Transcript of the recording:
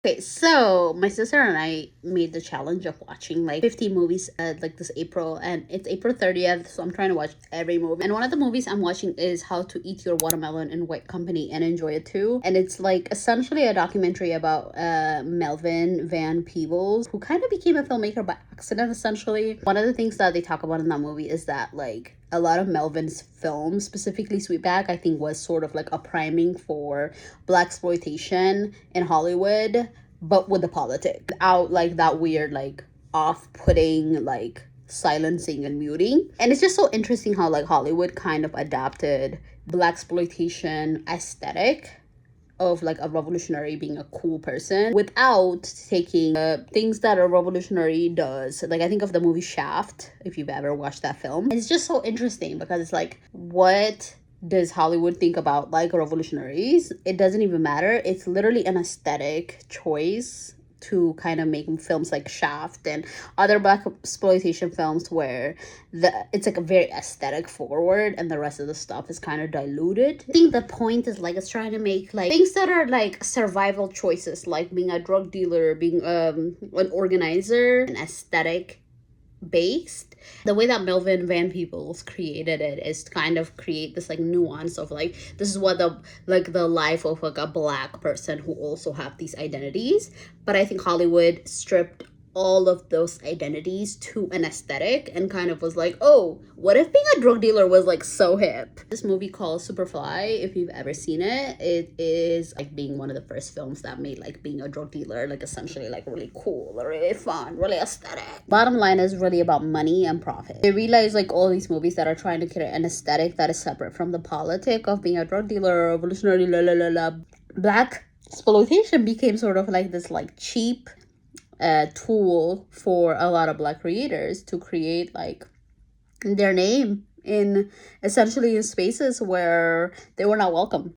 Okay, so my sister and I made the challenge of watching like 50 movies like this April, and it's April 30th, so I'm trying to watch every movie. And one of the movies I'm watching is How to Eat Your Watermelon in White Company and Enjoy It Too. And it's like essentially a documentary about Melvin Van Peebles, who kind of became a filmmaker by accident, essentially. One of the things that they talk about in that movie is that like a lot of Melvin's films, specifically Sweetback, I think was sort of like a priming for blaxploitation in Hollywood, but with the politics, without like that weird like off-putting like silencing and muting. And it's just so interesting how like Hollywood kind of adapted blaxploitation aesthetic of like a revolutionary being a cool person without taking things that a revolutionary does. Like I think of the movie Shaft, if you've ever watched that film. It's just so interesting because it's like, what does Hollywood think about like revolutionaries? It doesn't even matter. It's literally an aesthetic choice to kind of make films like Shaft and other black exploitation films where it's like a very aesthetic forward and the rest of the stuff is kind of diluted. I think the point is like it's trying to make like things that are like survival choices, like being a drug dealer, being an organizer, an aesthetic based. The way that Melvin Van Peebles created it is to kind of create this like nuance of like, this is what the life of like a black person who also have these identities. But I think Hollywood stripped all of those identities to an aesthetic and kind of was like, oh, what if being a drug dealer was like so hip? This movie called Superfly, if you've ever seen it, it is like being one of the first films that made like being a drug dealer like essentially like really cool, really fun, really aesthetic. Bottom line is really about money and profit. They realize like all these movies that are trying to create an aesthetic that is separate from the politic of being a drug dealer, revolutionary, black exploitation became sort of like this like cheap tool for a lot of black creators to create like their name in essentially in spaces where they were not welcome.